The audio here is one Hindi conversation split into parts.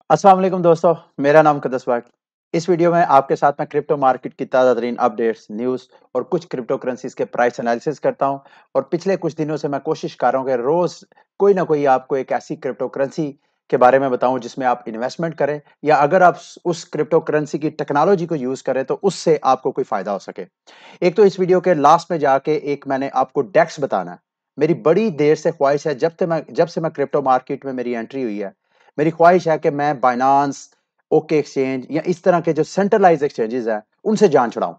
अस्सलाम वालेकुम दोस्तों, मेरा नाम कदस वाक। इस वीडियो में आपके साथ मैं क्रिप्टो मार्केट की ताज़ा तरीन अपडेट्स, न्यूज़ और कुछ क्रिप्टो करेंसीज के प्राइस एनालिसिस करता हूं। और पिछले कुछ दिनों से मैं कोशिश कर रहा हूं कि रोज कोई ना कोई आपको एक ऐसी क्रिप्टो करेंसी के बारे में बताऊं जिसमें आप इन्वेस्टमेंट करें, या अगर आप उस क्रिप्टो करेंसी की टेक्नोलॉजी को यूज करें तो उससे आपको कोई फायदा हो सके। एक तो इस वीडियो के लास्ट में जाके एक मैंने आपको डेक्स बताना है। मेरी बड़ी देर से ख्वाहिश है, जब से मैं क्रिप्टो मार्केट में मेरी एंट्री हुई है, मेरी ख्वाहिश है कि मैं बाइनांस, ओके एक्सचेंज या इस तरह के जो सेंट्रलाइज एक्सचेंजेस हैं उनसे जान छुड़ाऊं।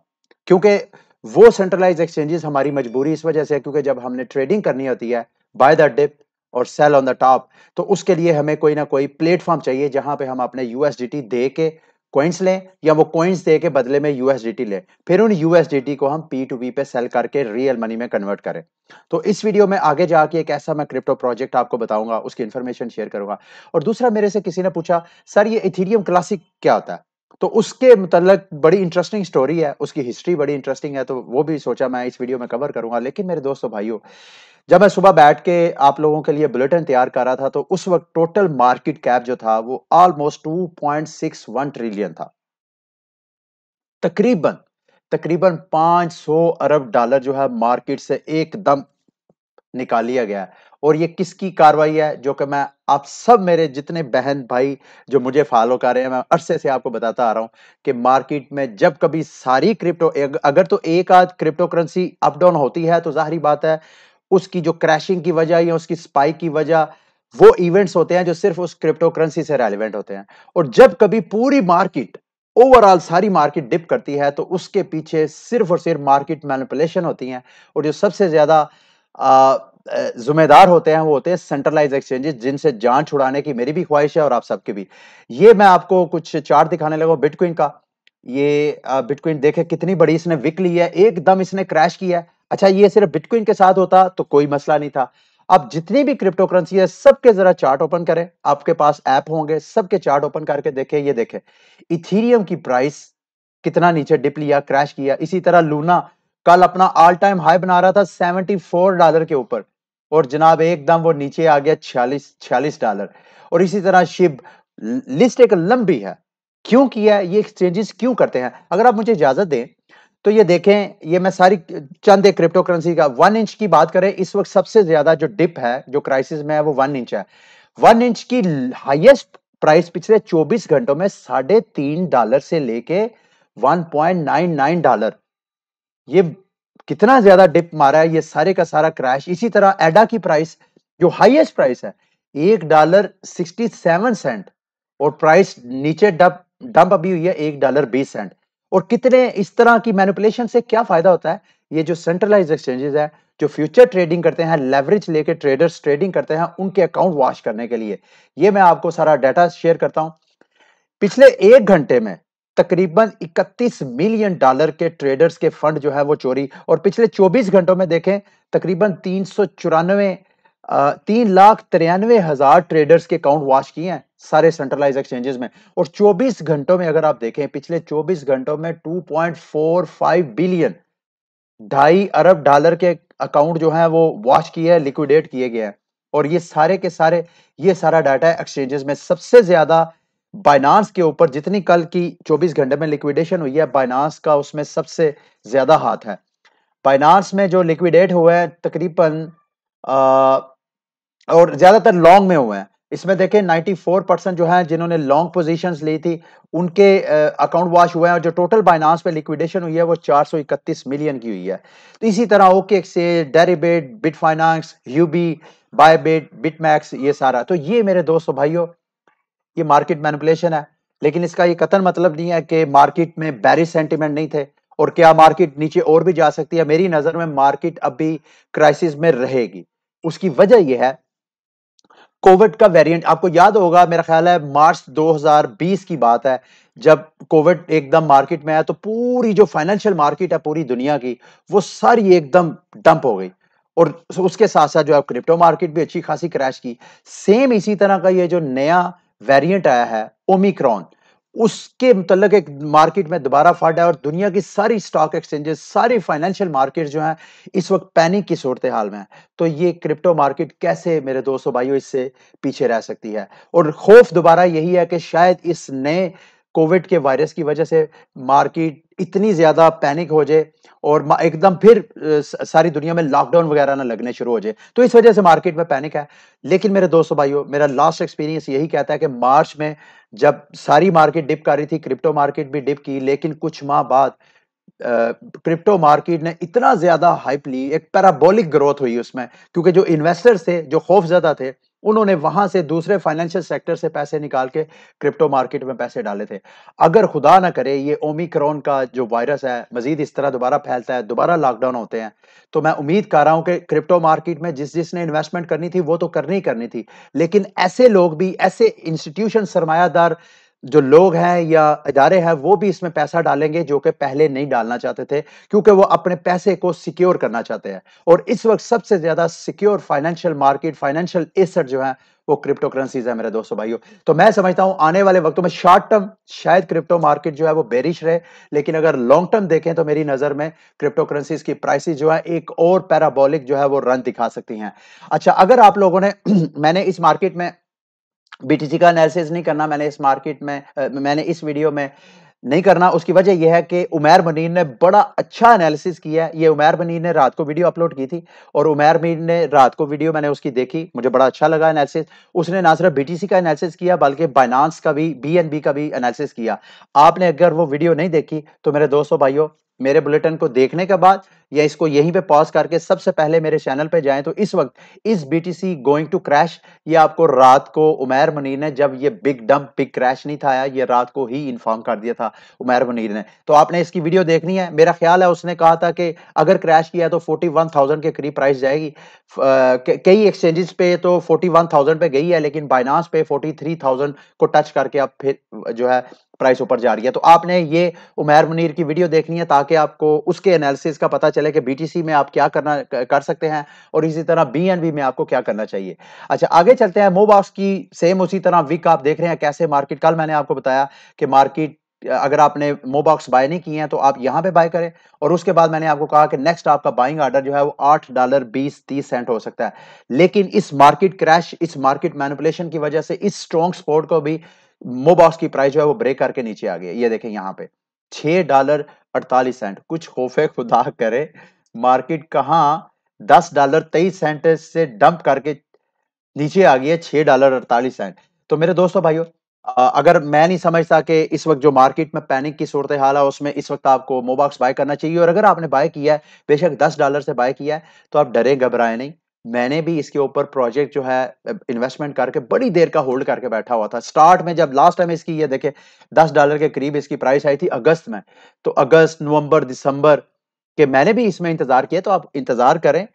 क्योंकि वो सेंट्रलाइज एक्सचेंजेस हमारी मजबूरी इस वजह से है, क्योंकि जब हमने ट्रेडिंग करनी होती है बाय द डिप और सेल ऑन द टॉप, तो उसके लिए हमें कोई ना कोई प्लेटफॉर्म चाहिए जहां पे हम अपने यूएसडीटी दे के कॉइन्स लें, या वो कॉइन्स दे के बदले में यूएसडीटी लें, फिर उन यूएसडीटी को हम पी टू पी पे सेल करके रियल मनी में कन्वर्ट करें। तो इस वीडियो में आगे जाके एक ऐसा मैं क्रिप्टो प्रोजेक्ट आपको बताऊंगा, उसकी इंफॉर्मेशन शेयर करूंगा। और दूसरा, मेरे से किसी ने पूछा, सर ये इथेरियम क्लासिक क्या होता है? तो उसके मतलब बड़ी इंटरेस्टिंग स्टोरी है, उसकी हिस्ट्री बड़ी इंटरेस्टिंग है, तो वो भी सोचा मैं इस वीडियो में कवर करूंगा। लेकिन मेरे दोस्तों भाइयों, जब मैं सुबह बैठ के आप लोगों के लिए बुलेटिन तैयार कर रहा था, तो उस वक्त टोटल मार्केट कैप जो था वो ऑलमोस्ट 2.61 ट्रिलियन था। तकरीबन तकरीबन 500 अरब डॉलर जो है मार्केट से एकदम निकाल लिया गया है। और ये किसकी कार्रवाई है? जो कि मैं आप सब मेरे जितने बहन भाई जो मुझे फॉलो कर रहे हैं, मैं अरसे से आपको बताता आ रहा हूं कि मार्केट में जब कभी सारी क्रिप्टो, अगर तो एक आध क्रिप्टो करेंसी अप डाउन होती है तो जाहिर बात है उसकी जो क्रैशिंग की वजह या उसकी स्पाइक की वजह, वो इवेंट्स होते हैं जो सिर्फ उस क्रिप्टो करेंसी से रेलिवेंट होते हैं। और जब कभी पूरी मार्केट, ओवरऑल सारी मार्केट डिप करती है, तो उसके पीछे सिर्फ और सिर्फ मार्केट मैनिपुलेशन होती हैं। और जो सबसे ज्यादा जिम्मेदार होते हैं वो होते हैं सेंट्रलाइज एक्सचेंजेस, जिनसे जान छुड़ाने की मेरी भी ख्वाहिश है और आप सबकी भी। ये मैं आपको कुछ चार्ट दिखाने लगा बिटकॉइन का। ये बिटकॉइन देखे कितनी बड़ी इसने विक ली है, एकदम इसने क्रैश किया है। अच्छा, ये सिर्फ बिटकॉइन के साथ होता तो कोई मसला नहीं था। अब जितनी भी क्रिप्टो करेंसी है सबके जरा चार्ट ओपन करें, आपके पास ऐप होंगे, सबके चार्ट ओपन करके देखें। ये देखें इथीरियम की प्राइस कितना नीचे डिप लिया, क्रैश किया। इसी तरह लूना कल अपना ऑल टाइम हाई बना रहा था $74 के ऊपर, और जनाब एकदम वो नीचे आ गया 46 $46। और इसी तरह शिब, लिस्ट एक लंबी है। क्यों किया है? ये एक्सचेंजेस क्यों करते हैं? अगर आप मुझे इजाजत दें तो ये देखें, ये मैं सारी चंद एक क्रिप्टो करेंसी का 1 इंच की बात करें, इस वक्त सबसे ज्यादा जो डिप है, जो क्राइसिस में है, वो 1 इंच है। 1 इंच की हाईएस्ट प्राइस पिछले 24 घंटों में $3.5 से लेके $1.99। ये कितना ज्यादा डिप मारा है, ये सारे का सारा क्रैश। इसी तरह एडा की प्राइस, जो हाईएस्ट प्राइस है, $1.67, और प्राइस नीचे डंप डंप अभी हुई है $1.20। और कितने इस तरह की मैनिपुलेशन से क्या फायदा होता है? ये जो सेंट्रलाइज एक्सचेंजेस है, जो फ्यूचर ट्रेडिंग करते हैं, लेवरेज लेके ट्रेडर्स ट्रेडिंग करते हैं, उनके अकाउंट वॉश करने के लिए, ये मैं आपको सारा डाटा शेयर करता हूं। पिछले 1 घंटे में तकरीबन $31 मिलियन के ट्रेडर्स के फंड जो है वो चोरी। और पिछले 24 घंटों में देखें तकरीबन 3,93,000 ट्रेडर्स के अकाउंट वॉश किए हैं सारे सेंट्रलाइज एक्सचेंजेस में। और 24 घंटों में अगर आप देखें, पिछले 24 घंटों में 2.45 बिलियन, $2.5 अरब के अकाउंट जो है वो वॉश किए हैं, लिक्विडेट किए गए हैं। और ये सारे के सारे, ये सारा डाटा है एक्सचेंजेस में। सबसे ज्यादा बाइनांस के ऊपर, जितनी कल की 24 घंटे में लिक्विडेशन हुई है, बाइनांस का उसमें सबसे ज्यादा हाथ है। बाइनांस में जो लिक्विडेट हुए हैं तकरीबन, और ज्यादातर लॉन्ग में हुए हैं। इसमें देखें 94% जो है जिन्होंने लॉन्ग पोजीशंस ली थी, उनके अकाउंट वॉश हुए हैं। और जो टोटल बाइनांस पे लिक्विडेशन हुई है वो 431 मिलियन की हुई है। तो इसी तरह OK exchange, Deribit, Bit Finance, यूबी, बायबिट, बिटमैक्स, ये सारा। तो ये मेरे दोस्तों भाइयों, ये मार्केट मैनिपुलेशन है। लेकिन इसका ये कतन मतलब नहीं है कि मार्केट में बैरिश सेंटीमेंट नहीं थे। और क्या मार्केट नीचे और भी जा सकती है? मेरी नजर में मार्केट अभी क्राइसिस में रहेगी। उसकी वजह यह है, कोविड का वेरिएंट आपको याद होगा, मेरा ख्याल है मार्च 2020 की बात है, जब कोविड एकदम मार्केट में आया तो पूरी जो फाइनेंशियल मार्केट है पूरी दुनिया की, वो सारी एकदम डंप हो गई। और उसके साथ साथ जो है क्रिप्टो मार्केट भी अच्छी खासी क्रैश की। सेम इसी तरह का ये जो नया वेरिएंट आया है ओमिक्रॉन, उसके मुतल्लिक एक मार्केट में दोबारा फट है और दुनिया की सारी स्टॉक एक्सचेंजेस, सारी फाइनेंशियल मार्केट जो हैं इस वक्त पैनिक की सूरत हाल में है। तो ये क्रिप्टो मार्केट कैसे मेरे दोस्तों भाइयों इससे पीछे रह सकती है? और खौफ दोबारा यही है कि शायद इस नए कोविड के वायरस की वजह से मार्केट इतनी ज्यादा पैनिक हो जाए और एकदम फिर सारी दुनिया में लॉकडाउन वगैरह ना लगने शुरू हो जाए, तो इस वजह से मार्केट में पैनिक है। लेकिन मेरे दोस्तों भाइयों, मेरा लास्ट एक्सपीरियंस यही कहता है कि मार्च में जब सारी मार्केट डिप कर रही थी, क्रिप्टो मार्केट भी डिप की, लेकिन कुछ माह बाद क्रिप्टो मार्केट ने इतना ज्यादा हाइप ली, एक पैराबोलिक ग्रोथ हुई उसमें, क्योंकि जो इन्वेस्टर्स थे, जो खौफजदा थे, उन्होंने वहां से दूसरे फाइनेंशियल सेक्टर से पैसे निकाल के क्रिप्टो मार्केट में पैसे डाले थे। अगर खुदा ना करे ये ओमिक्रॉन का जो वायरस है मजीद इस तरह दोबारा फैलता है, दोबारा लॉकडाउन होते हैं, तो मैं उम्मीद कर रहा हूं कि क्रिप्टो मार्केट में जिसने इन्वेस्टमेंट करनी थी वो तो करनी ही करनी थी, लेकिन ऐसे लोग भी, ऐसे इंस्टीट्यूशन सरमायादार जो लोग हैं या इदारे हैं, वो भी इसमें पैसा डालेंगे जो कि पहले नहीं डालना चाहते थे, क्योंकि वो अपने पैसे को सिक्योर करना चाहते हैं। और इस वक्त सबसे ज्यादा secure financial market, financial asset जो है वो क्रिप्टो करेंसीज है मेरे दोस्तों भाइयों। तो मैं समझता हूं आने वाले वक्तों में शॉर्ट टर्म शायद क्रिप्टो मार्केट जो है वो बेरिश रहे, लेकिन अगर लॉन्ग टर्म देखें तो मेरी नजर में क्रिप्टो करेंसीज की प्राइसेस जो है एक और पैराबोलिक जो है वो रन दिखा सकती हैं। अच्छा, अगर आप लोगों ने मैंने इस मार्केट में बीटीसी का एनालिसिस नहीं करना, मैंने इस मार्केट में मैंने इस वीडियो में नहीं करना, उसकी वजह यह है कि उमैर मुनीर ने बड़ा अच्छा एनालिसिस किया है। ये उमैर मुनीर ने रात को वीडियो अपलोड की थी और उमैर मुनीर ने रात को वीडियो मैंने उसकी देखी, मुझे बड़ा अच्छा लगा एनालिसिस। उसने ना सिर्फ बीटीसी का एनालिसिस किया बल्कि बाइनांस का भी, बीएनबी का भी एनालिसिस किया। आपने अगर वो वीडियो नहीं देखी तो मेरे दोस्तों भाइयों, मेरे बुलेटिन को देखने के बाद या इसको यहीं पे पॉज करके सबसे पहले मेरे चैनल पे जाएं, तो इस वक्त इस बीटीसी गोइंग टू क्रैश, ये आपको रात को उमैर मुनीर ने, जब ये बिग डंप बिग क्रैश नहीं था आया, ये रात को ही इन्फॉर्म कर दिया था उमैर मुनीर ने। तो आपने इसकी वीडियो देखनी है। मेरा ख्याल है उसने कहा था कि अगर क्रैश किया तो 41,000 के करीब प्राइस जाएगी। कई एक्सचेंजेस पे तो 41,000 पे गई है, लेकिन बाइनांस पे 43,000 को टच करके अब फिर जो है प्राइस ऊपर जा रही है। तो आपने ये उमैर मुनीर की वीडियो देखनी है ताकि आपको उसके एनालिसिस का पता चले कि बीटीसी में आप क्या करना कर सकते हैं और इसी तरह बीएनबी में आपको क्या करना चाहिए। अच्छा, आगे चलते हैं। मोबॉक्स की सेम उसी तरह विक आप देख रहे हैं कैसे मार्केट, कल मैंने आपको बताया कि मार्केट अगर आपने मोबॉक्स बाय नहीं किए हैं तो आप यहां पे बाय करें, और उसके बाद मैंने आपको कहा कि नेक्स्ट आपका बाइंग ऑर्डर जो है वो $8.20-30 हो सकता है। लेकिन इस मार्केट क्रैश, इस मार्केट मैनिपुलेशन की वजह से इस स्ट्रॉन्ग सपोर्ट को भी मोबॉक्स की प्राइस जो है वो ब्रेक करके नीचे आ गई है। ये देखें यहाँ पे $6.48। कुछ खौफे खुदा करे, मार्केट कहां $10.23 से डंप करके नीचे आ गई है $6.48। तो मेरे दोस्तों भाइयों, अगर मैं नहीं समझता कि इस वक्त जो मार्केट में पैनिक की सूरत हाल है उसमें इस वक्त आपको मोबॉक्स बाय करना चाहिए, और अगर आपने बाय किया है, बेशक $10 से बाय किया है, तो आप डरे घबराए नहीं। मैंने भी इसके ऊपर प्रोजेक्ट जो है इन्वेस्टमेंट करके बड़ी देर का होल्ड करके बैठा हुआ था। स्टार्ट में जब लास्ट टाइम इसकी ये देखे $10 के करीब इसकी प्राइस आई थी अगस्त में, तो अगस्त, नवंबर, दिसंबर के मैंने भी इसमें इंतजार किया। तो आप इंतजार करें,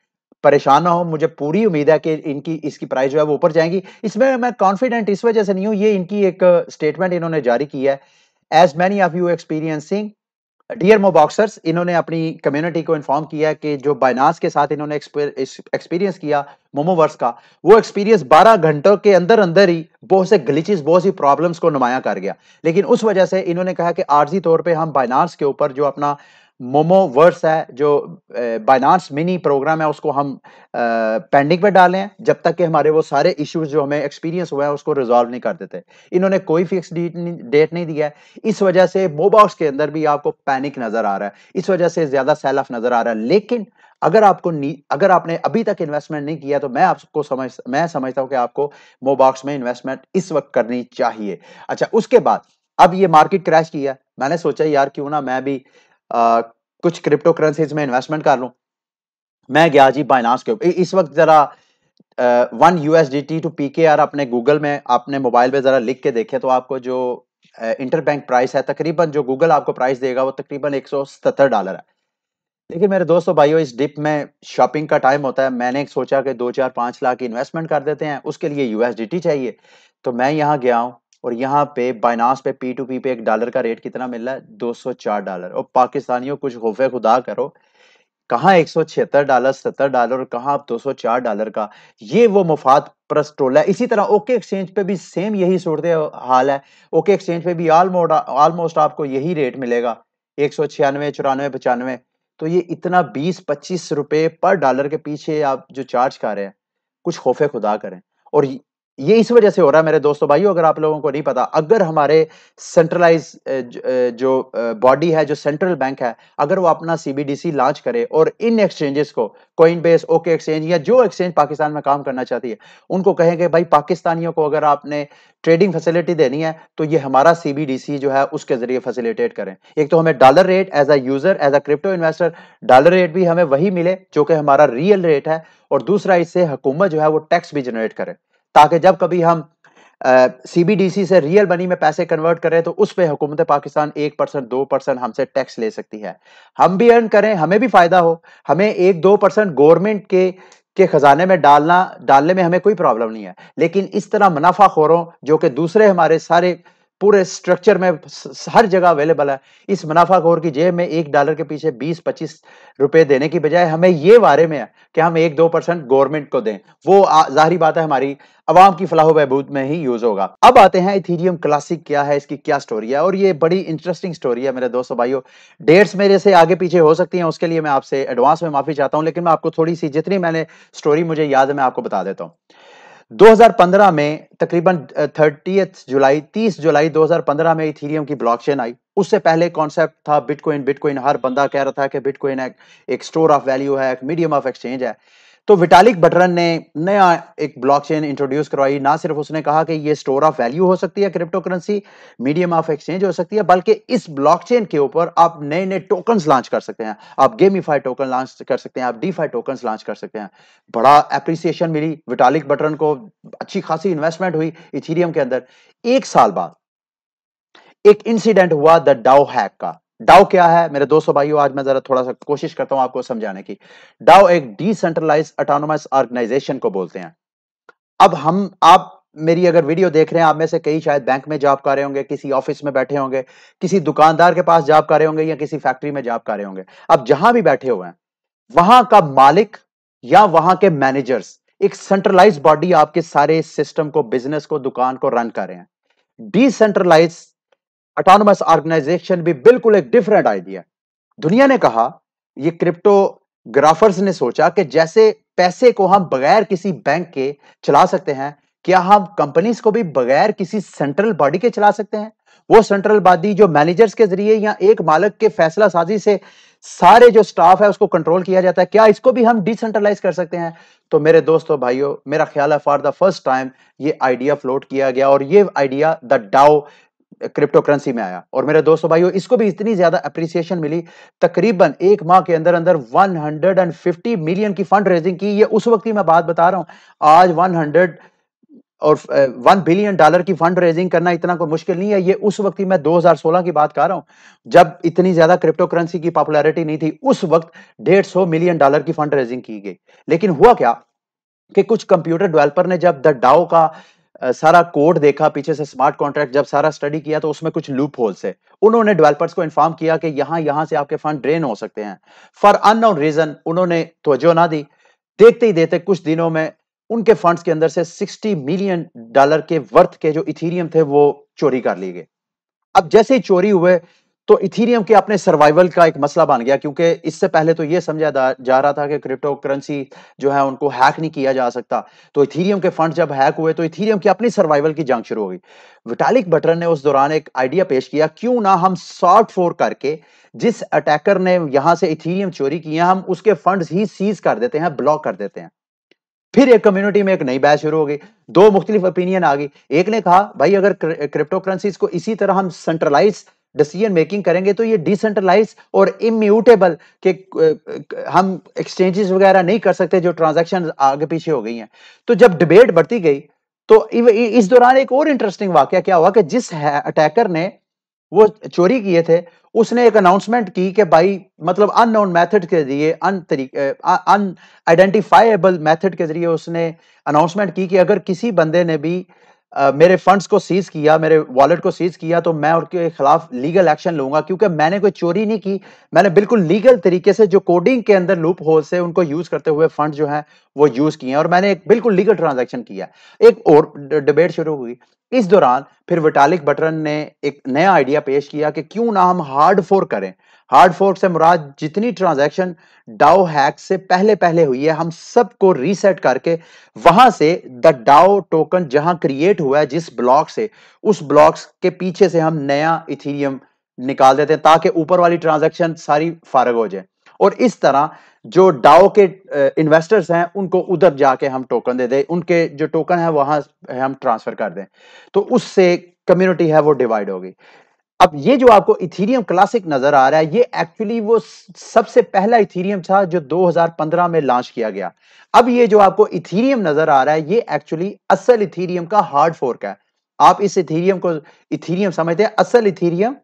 परेशान ना हो, मुझे पूरी उम्मीद है कि इनकी इसकी प्राइस जो है वो ऊपर जाएंगी। इसमें मैं कॉन्फिडेंट इस वजह से नहीं हूं, ये इनकी एक स्टेटमेंट इन्होंने जारी की है। As many of you experiencing dear Moboxers, इन्होंने अपनी कम्युनिटी को इन्फॉर्म किया है कि जो बाइनांस के साथ इन्होंने एक्सपीरियंस किया मोमोवर्स का, वो एक्सपीरियंस 12 घंटों के अंदर अंदर ही बहुत से ग्लिचेस, बहुत सी प्रॉब्लम्स को नुमाया कर गया। लेकिन उस वजह से इन्होंने कहा कि आर्जी तौर पे हम बाइनांस के ऊपर जो अपना मोमोवर्स है, जो बाइनांस मिनी प्रोग्राम है, उसको हम पेंडिंग पे डाले हैं जब तक कि हमारे वो सारे इश्यूज जो हमें एक्सपीरियंस हुआ है उसको रिजॉल्व नहीं कर देते। इन्होंने कोई फिक्स डेट नहीं दिया है। इस वजह से मोबॉक्स के अंदर भी आपको पैनिक नजर आ रहा है, इस वजह से ज्यादा सेल ऑफ नजर आ रहा है। लेकिन अगर अगर आपने अभी तक इन्वेस्टमेंट नहीं किया तो मैं समझता हूं कि आपको मोबॉक्स में इन्वेस्टमेंट इस वक्त करनी चाहिए। अच्छा, उसके बाद अब ये मार्केट क्रैश किया, मैंने सोचा यार क्यों ना मैं भी कुछ क्रिप्टो करेंसीज में इन्वेस्टमेंट कर लूं। मैं गया जी बाइनांस के ऊपर। इस वक्त जरा 1 USDT टू PKR अपने गूगल में, अपने मोबाइल पे जरा लिख के देखें तो आपको जो इंटरबैंक प्राइस है, तकरीबन जो गूगल आपको प्राइस देगा वो तकरीबन $177 है। लेकिन मेरे दोस्तों भाइयों, इस डिप में शॉपिंग का टाइम होता है। मैंने सोचा कि 2-4-5 लाख की इन्वेस्टमेंट कर देते हैं, उसके लिए यूएसडीटी चाहिए। तो मैं यहाँ गया हूँ और यहाँ पे बाइनांस पे P2P पे $1 का रेट कितना मिल रहा है? $204। और पाकिस्तानियों कुछ खौफे खुदा करो, कहाँ $176, $70, कहाँ अब $204 का। ये वो मुफाद परस्त टोला है। इसी तरह ओके एक्सचेंज पे भी सेम यही सूरत हाल है। ओके एक्सचेंज पे भी ऑलमोस्ट आपको यही रेट मिलेगा, 196, 94, 95। तो ये इतना 20-25 रुपए पर डॉलर के पीछे आप जो चार्ज कर रहे हैं, कुछ खौफे खुदा करें। और ये इस वजह से हो रहा है मेरे दोस्तों भाइयों, अगर आप लोगों को नहीं पता, अगर हमारे सेंट्रलाइज जो बॉडी है, जो सेंट्रल बैंक है, अगर वो अपना सीबीडीसी लॉन्च करे और इन एक्सचेंजेस को, कॉइनबेस, ओके एक्सचेंज या जो एक्सचेंज पाकिस्तान में काम करना चाहती है, उनको कहेंगे भाई पाकिस्तानियों को अगर आपने ट्रेडिंग फैसिलिटी देनी है तो ये हमारा सीबीडीसी जो है उसके जरिए फैसिलिटेट करें। एक तो हमें dollar rate as a user, as a crypto investor, dollar rate भी हमें वही मिले जो कि हमारा रियल रेट है, और दूसरा इससे हुकूमत जो है वो टैक्स भी जनरेट करे, ताकि जब कभी हम सीबीडीसी से रियल मनी में पैसे कन्वर्ट करें तो उस पे हुकूमत पाकिस्तान 1%, 2% हमसे टैक्स ले सकती है। हम भी अर्न करें, हमें भी फायदा हो, हमें 1-2% गवर्नमेंट के खजाने में डालने में हमें कोई प्रॉब्लम नहीं है। लेकिन इस तरह मुनाफाखोरों, जो कि दूसरे हमारे सारे पूरे स्ट्रक्चर में हर जगह अवेलेबल है, इस मुनाफाखोर की जेब में $1 के पीछे 20-25 रुपए देने की बजाय हमें ये वारे में है कि हम 1-2% गवर्नमेंट को दें। वो जाहिर बात है हमारी अवाम की फलाह बहबूद में ही यूज होगा। अब आते हैं इथीरियम क्लासिक क्या है, इसकी क्या स्टोरी है, और ये बड़ी इंटरेस्टिंग स्टोरी है मेरे दोस्तों भाइयों। डेट्स मेरे से आगे पीछे हो सकती हैं, उसके लिए मैं आपसे एडवांस में माफी चाहता हूं, लेकिन मैं आपको थोड़ी सी जितनी मैंने स्टोरी मुझे याद है मैं आपको बता देता हूं। 2015 में तकरीबन 30 जुलाई 2015 में इथीरियम की ब्लॉकचेन आई। उससे पहले कॉन्सेप्ट था बिटकॉइन। बिटकॉइन हर बंदा कह रहा था कि बिटकॉइन एक स्टोर ऑफ वैल्यू है, एक मीडियम ऑफ एक्सचेंज है। तो विटालिक बटरन ने नया एक ब्लॉकचेन इंट्रोड्यूस करवाई। ना सिर्फ उसने कहा कि ये स्टोर ऑफ वैल्यू हो सकती है, crypto currency medium of exchange हो सकती है, बल्कि इस ब्लॉकचेन के ऊपर आप नए नए टोकन्स लॉन्च कर सकते हैं। आप गेमिफाइड टोकन लॉन्च कर सकते हैं, आप डीफाई टोकन्स लॉन्च कर सकते हैं। बड़ा एप्रिसिएशन मिली विटालिक बटरन को, अच्छी खासी इन्वेस्टमेंट हुई इथीरियम के अंदर। एक साल बाद एक इंसिडेंट हुआ द डाउ हैक का। डाउ क्या है मेरे दोस्तों भाइयों, आज मैं जरा थोड़ा सा कोशिश करता हूं आपको समझाने की। डाउ एक डिसेंट्रलाइज्ड ऑटोनोमस ऑर्गेनाइजेशन को बोलते हैं। अब आप मेरी अगर वीडियो देख रहे हैं, आप में से कई शायद बैंक में जॉब कर रहे होंगे, किसी ऑफिस में बैठे होंगे, किसी दुकानदार के पास जॉब कर रहे होंगे, या किसी फैक्ट्री में जॉब कर रहे होंगे। अब जहां भी बैठे हुए हैं, वहां का मालिक या वहां के मैनेजर्स एक सेंट्रलाइज बॉडी आपके सारे सिस्टम को, बिजनेस को, दुकान को रन कर रहे हैं। डिसेंट्रलाइज ऑटोनोमस ऑर्गेनाइजेशन भी बिल्कुल एक डिफरेंट आइडिया। दुनिया ने कहा, ये क्रिप्टोग्राफर्स ने सोचा कि जैसे पैसे को हम बगैर किसी बैंक के चला सकते हैं, क्या हम कंपनीज को भी बगैर किसी सेंट्रल बॉडी के चला सकते हैं? वो सेंट्रल बॉडी जो मैनेजर्स के जरिए या एक मालिक के फैसला साजी से सारे जो स्टाफ है उसको कंट्रोल किया जाता है, क्या इसको भी हम डिसेंट्रलाइज कर सकते हैं? तो मेरे दोस्तों भाइयों, मेरा ख्याल है फॉर द फर्स्ट टाइम ये आइडिया फ्लोट किया गया, और ये idea the Dow crypto currency में आया। और मेरे दोस्तों भाइयों, इसको भी इतनी ज्यादा अप्रिसिएशन मिली, तकरीबन एक माह के अंदर अंदर 150 मिलियन की फंड रेजिंग की। ये उस वक्त की मैं बात बता रहा हूं, आज 1 बिलियन डॉलर की फंड रेजिंग करना इतना कोई मुश्किल नहीं है। ये उस वक्त ही मैं 2016 की बात कर रहा हूं, जब इतनी ज्यादा क्रिप्टो करेंसी की पॉपुलैरिटी नहीं थी। उस वक्त $150 मिलियन की फंड रेजिंग की गई। लेकिन हुआ क्या कि कुछ कंप्यूटर डेवलपर ने जब द डाओ का सारा कोड देखा, पीछे से स्मार्ट कॉन्ट्रैक्ट जब सारा स्टडी किया, तो उसमें कुछ लूप होल्स है। उन्होंने डेवलपर्स को इन्फॉर्म किया कि यहां से आपके फंड ड्रेन हो सकते हैं। फॉर अननोन रीजन उन्होंने तवज्जो ना दी। देखते ही देखते कुछ दिनों में उनके फंड्स के अंदर से $60 मिलियन के वर्थ के जो इथीरियम थे वो चोरी कर लिए गए। अब जैसे ही चोरी हुए तो इथीरियम के अपने सर्वाइवल का एक मसला बन गया, क्योंकि इससे पहले तो यह समझा जा रहा था कि क्रिप्टो करेंसी जो है उनको हैक नहीं किया जा सकता। तो इथीरियम के फंड जब हैक हुए तो इथीरियम की अपनी सर्वाइवल की जंग शुरू हो गई। विटालिक बटरन ने उस दौरान एक आइडिया पेश किया, क्यों ना हम सॉर्ट फोर करके जिस अटैकर ने यहां से इथीरियम चोरी किया, हम उसके फंड्स ही सीज कर देते हैं, ब्लॉक कर देते हैं। फिर एक कम्युनिटी में एक नई बैच शुरू हो गई। दो मुख्तलिफ ओपिनियन आ गई। एक ने कहा भाई अगर क्रिप्टो करेंसीज को इसी तरह हम सेंट्रलाइज डिसीजन मेकिंग करेंगे तो ये डिसेंट्रलाइज और इम्यूटेबल के हम एक्सचेंजेस वगैरह नहीं कर सकते जो ट्रांजैक्शन आगे पीछे हो गई हैं। तो जब डिबेट बढ़ती गई तो इस दौरान एक और इंटरेस्टिंग वाकया क्या हुआ कि जिस अटैकर ने वो चोरी किए थे, उसने एक अनाउंसमेंट की कि भाई मतलब अननोन मेथड के जरिए, अनआइडेंटिफाइबल मेथड के जरिए उसने अनाउंसमेंट की कि अगर किसी बंदे ने भी मेरे फंड्स को सीज किया, मेरे वॉलेट को सीज किया, तो मैं उनके खिलाफ लीगल एक्शन लूंगा, क्योंकि मैंने कोई चोरी नहीं की। मैंने बिल्कुल लीगल तरीके से जो कोडिंग के अंदर लूप होल से उनको यूज करते हुए फंड जो है वो यूज किए हैं, और मैंने एक बिल्कुल लीगल ट्रांजैक्शन किया। एक और डिबेट शुरू हुई। इस दौरान फिर विटालिक बटरन ने एक नया आइडिया पेश किया कि क्यों ना हम हार्ड फोर्क करें। हार्ड फोर्क से मुराद जितनी ट्रांजैक्शन डाओ हैक से पहले पहले हुई है, हम सबको रीसेट करके वहां से द डाओ टोकन जहां क्रिएट हुआ है जिस ब्लॉक से, उस ब्लॉक के पीछे से हम नया इथीरियम निकाल देते हैं, ताकि ऊपर वाली ट्रांजैक्शन सारी फारग हो जाए। और इस तरह जो डाओ के इन्वेस्टर्स हैं उनको उधर जाके हम टोकन दे दें, उनके जो टोकन है वहां हम ट्रांसफर कर दें, तो उससे कम्युनिटी है वो डिवाइड होगी। अब ये जो आपको इथीरियम क्लासिक नजर आ रहा है, ये एक्चुअली वो सबसे पहला इथीरियम था जो 2015 में लॉन्च किया गया। अब ये जो आपको इथीरियम नजर आ रहा है, ये एक्चुअली असल इथीरियम का हार्ड फोर्क है। आप इस इथीरियम को इथीरियम समझते हैं, असल इथीरियम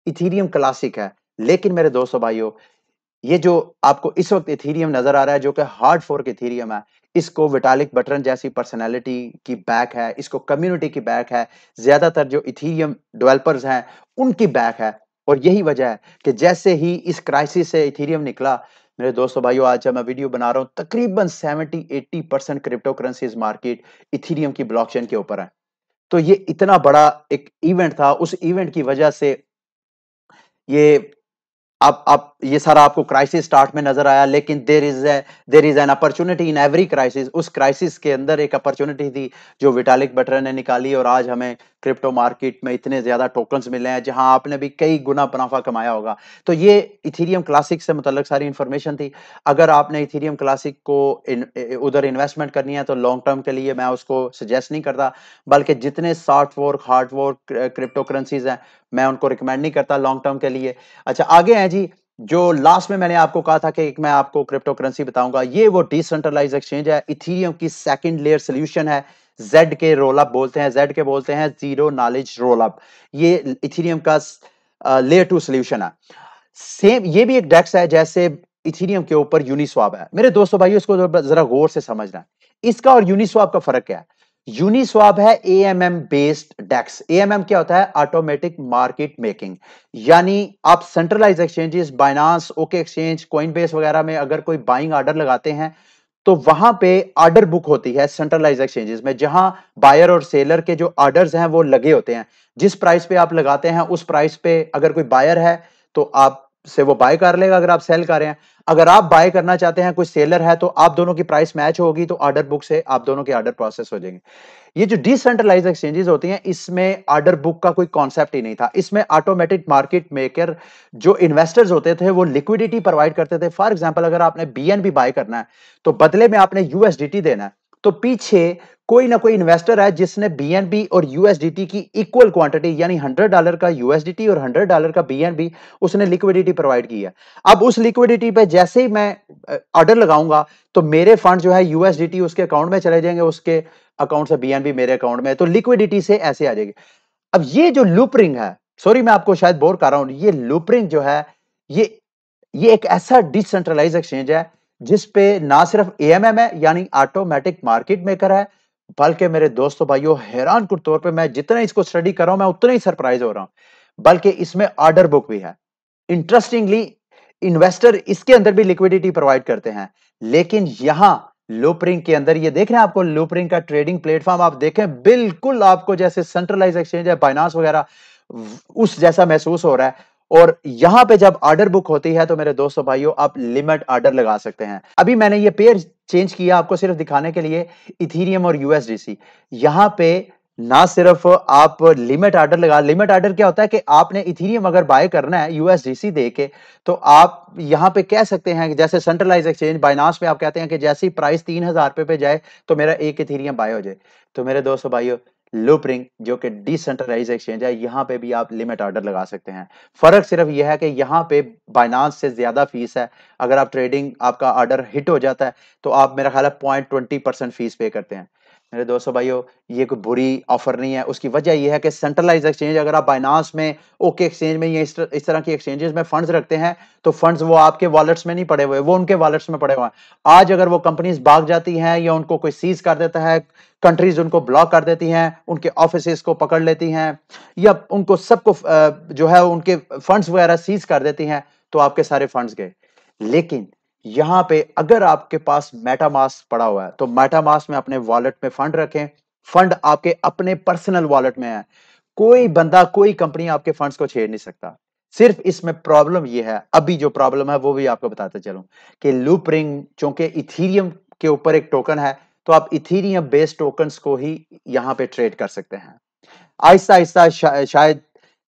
इथीरियम क्लासिक है। लेकिन मेरे दोस्तों भाइयों, ये जो आपको इस वक्त इथीरियम नजर आ रहा है जो कि हार्ड फोर्क इथीरियम है, इसको विटालिक बटरन जैसी पर्सनालिटी की बैक है, इसको कम्युनिटी की बैक है, ज्यादातर जो इथीरियम डेवलपर्स हैं उनकी बैक है। और यही वजह है कि जैसे ही इस क्राइसिस से इथीरियम निकला, मेरे दोस्तों भाइयों, आज जब मैं वीडियो बना रहा हूं, तकरीबन 70-80% क्रिप्टो करेंसीज मार्केट इथीरियम की ब्लॉकचेन के ऊपर है। तो ये इतना बड़ा एक इवेंट था, उस इवेंट की वजह से ये आप ये सारा आपको क्राइसिस स्टार्ट में नजर आया, लेकिन there is an opportunity in every crisis. उस क्राइसिस के अंदर एक अपॉर्चुनिटी थी जो विटालिक बटरन ने निकाली, और आज हमें क्रिप्टो मार्केट में इतने ज्यादा टोकन्स मिले हैं जहां आपने भी कई गुना मुनाफा कमाया होगा। तो ये इथीरियम क्लासिक से मुतल्लिक सारी इंफॉर्मेशन थी। अगर आपने इथीरियम क्लासिक को उधर इन्वेस्टमेंट करनी है तो लॉन्ग टर्म के लिए मैं उसको सजेस्ट नहीं करता, बल्कि जितने soft wok hard wok crypto currencies हैं, मैं उनको रिकमेंड नहीं करता लॉन्ग टर्म के लिए। अच्छा, आगे हैं जी। जो लास्ट में मैंने आपको कहा था कि मैं आपको क्रिप्टो करेंसी बताऊंगा, ये वो डिसेंट्रलाइज एक्सचेंज है, इथीरियम की सेकंड लेयर सोल्यूशन है। जेड के रोल अप बोलते हैं, जेड के बोलते हैं जीरो नॉलेज रोल अप। ये इथीरियम का लेयर 2 सोल्यूशन है। सेम ये भी एक डेक्स है जैसे इथीरियम के ऊपर यूनिस्वाप है। मेरे दोस्तों भाइयों, इसको जरा गौर से समझना है। इसका और यूनिस्वाप का फर्क क्या है? यूनिस्वाप है एएमएम बेस्ड डेक्स। एएमएम क्या होता है? Automatic market making. यानी आप centralize exchanges, Binance, OK exchange, Coinbase वगैरह में अगर कोई बाइंग ऑर्डर लगाते हैं, तो वहां पे ऑर्डर बुक होती है सेंट्रलाइज एक्सचेंजेस में, जहां बायर और सेलर के जो ऑर्डर्स हैं वो लगे होते हैं। जिस प्राइस पे आप लगाते हैं उस प्राइस पे अगर कोई बायर है तो आप से वो बाय कर लेगा, अगर आप सेल कर रहे हैं। अगर आप बाय करना चाहते हैं, कोई सेलर है, तो आप दोनों की प्राइस मैच होगी, तो ऑर्डर बुक से आप दोनों के ऑर्डर प्रोसेस हो जाएंगे। ये जो डिसेंट्रलाइज एक्सचेंजेस होती हैं, इसमें ऑर्डर बुक का कोई कॉन्सेप्ट ही नहीं था। इसमें ऑटोमेटिक मार्केट मेकर जो इन्वेस्टर्स होते थे वो लिक्विडिटी प्रोवाइड करते थे। फॉर एग्जांपल, अगर आपने बीएनबी बाय करना है तो बदले में आपने यूएसडीटी देना है, तो पीछे कोई ना कोई इन्वेस्टर है जिसने बीएनबी और यूएसडीटी की इक्वल क्वांटिटी, यानी $100 का यूएसडीटी और $100 का बीएनबी, उसने लिक्विडिटी प्रोवाइड की है। अब उस लिक्विडिटी पे जैसे ही मैं ऑर्डर लगाऊंगा, तो मेरे फंड जो है यूएसडीटी उसके अकाउंट में चले जाएंगे, उसके अकाउंट से बीएनबी मेरे अकाउंट में, तो लिक्विडिटी से ऐसे आ जाएगी। अब ये जो लूपरिंग है, सॉरी मैं आपको शायद बोर कर रहा हूं, ये लूपरिंग जो है, ये ये एक ऐसा डिसेंट्रलाइज एक्सचेंज है जिस पे ना सिर्फ एएमएम है यानी ऑटोमेटिक मार्केट मेकर है, बल्कि मेरे दोस्तों भाइयों, हैरान कुन तौर पे मैं जितना इसको स्टडी कर रहा हूं मैं उतना ही सरप्राइज हो रहा हूं, बल्कि इसमें ऑर्डर बुक भी है। इंटरेस्टिंगली, इन्वेस्टर इसके अंदर भी लिक्विडिटी प्रोवाइड करते हैं, लेकिन यहां लूपरिंग के अंदर ये देख रहे हैं, आपको लूपरिंग का ट्रेडिंग प्लेटफॉर्म आप देखें, बिल्कुल आपको जैसे सेंट्रलाइज एक्सचेंज है बाइनांस वगैरह उस जैसा महसूस हो रहा है। और यहां पे जब ऑर्डर बुक होती है तो मेरे दोस्तों भाइयों, आप लिमिट ऑर्डर लगा सकते हैं। अभी मैंने ये पेयर चेंज किया आपको सिर्फ दिखाने के लिए, इथीरियम और यूएसडीसी। यहां पे ना सिर्फ आप लिमिट ऑर्डर लगा, लिमिट ऑर्डर क्या होता है कि आपने इथीरियम अगर बाय करना है यूएसडीसी दे के, तो आप यहां पे कह सकते हैं कि जैसे सेंट्रलाइज एक्सचेंज बाइनांस में आप कहते हैं कि जैसी प्राइस 3000 पे जाए तो मेरा एक इथीरियम बाय हो जाए। तो मेरे दोस्तों भाइयों, लूपरिंग जो कि डिसेंट्रलाइज एक्सचेंज है, यहां पे भी आप लिमिट ऑर्डर लगा सकते हैं। फर्क सिर्फ यह है कि यहां पे बाइनांस से ज्यादा फीस है। अगर आप ट्रेडिंग आपका ऑर्डर हिट हो जाता है तो आप, मेरा ख्याल है, 0.20% फीस पे करते हैं। मेरे दोस्तों भाइयों, ये कोई बुरी ऑफर नहीं है। उसकी वजह ये है कि सेंट्रलाइज्ड एक्सचेंज, अगर आप बाइनांस में, ओके एक्सचेंज में, या इस तरह की एक्सचेंजेस में फंड्स रखते हैं, तो फंड्स वो आपके वॉलेट्स में नहीं पड़े हुए, वो उनके वॉलेट्स में पड़े हुए हैं। आज अगर वो कंपनीज भाग जाती हैं या उनको कोई सीज कर देता है, कंट्रीज उनको ब्लॉक कर देती हैं, उनके ऑफिसेस को पकड़ लेती हैं, या उनको सबको जो है उनके फंड्स वगैरह सीज कर देती हैं, तो आपके सारे फंड्स गए। लेकिन यहां पे अगर आपके पास मेटामास्क पड़ा हुआ है, तो मेटामास्क में अपने वॉलेट में फंड रखें। फंड आपके अपने पर्सनल वॉलेट में है। कोई बंदा, कोई कंपनी आपके फंड्स को छेड़ नहीं सकता। सिर्फ इसमें प्रॉब्लम यह है, अभी जो प्रॉब्लम है वो भी आपको बताते चलूं, कि लूप रिंग चूंकि इथीरियम के ऊपर एक टोकन है, तो आप इथीरियम बेस्ड टोकन्स को ही यहां पे ट्रेड कर सकते हैं। आहिस्ता आहिस्ता शायद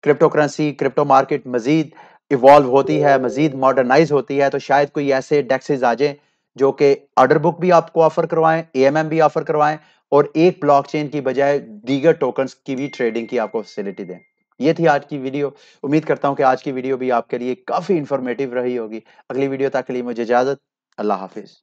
क्रिप्टो करेंसी, क्रिप्टो मार्केट मजीद इवॉल्व होती है, मजीद मॉडर्नाइज होती है, तो शायद कोई ऐसे डेक्सेस आ जाए जो कि ऑर्डर बुक भी आपको ऑफर करवाएं, एएमएम भी ऑफर करवाएं, और एक ब्लॉकचेन की बजाय दीगर टोकन्स की भी ट्रेडिंग की आपको फैसिलिटी दें। ये थी आज की वीडियो। उम्मीद करता हूं कि आज की वीडियो भी आपके लिए काफी इंफॉर्मेटिव रही होगी। अगली वीडियो तक के लिए मुझे इजाजत। अल्लाह हाफिज।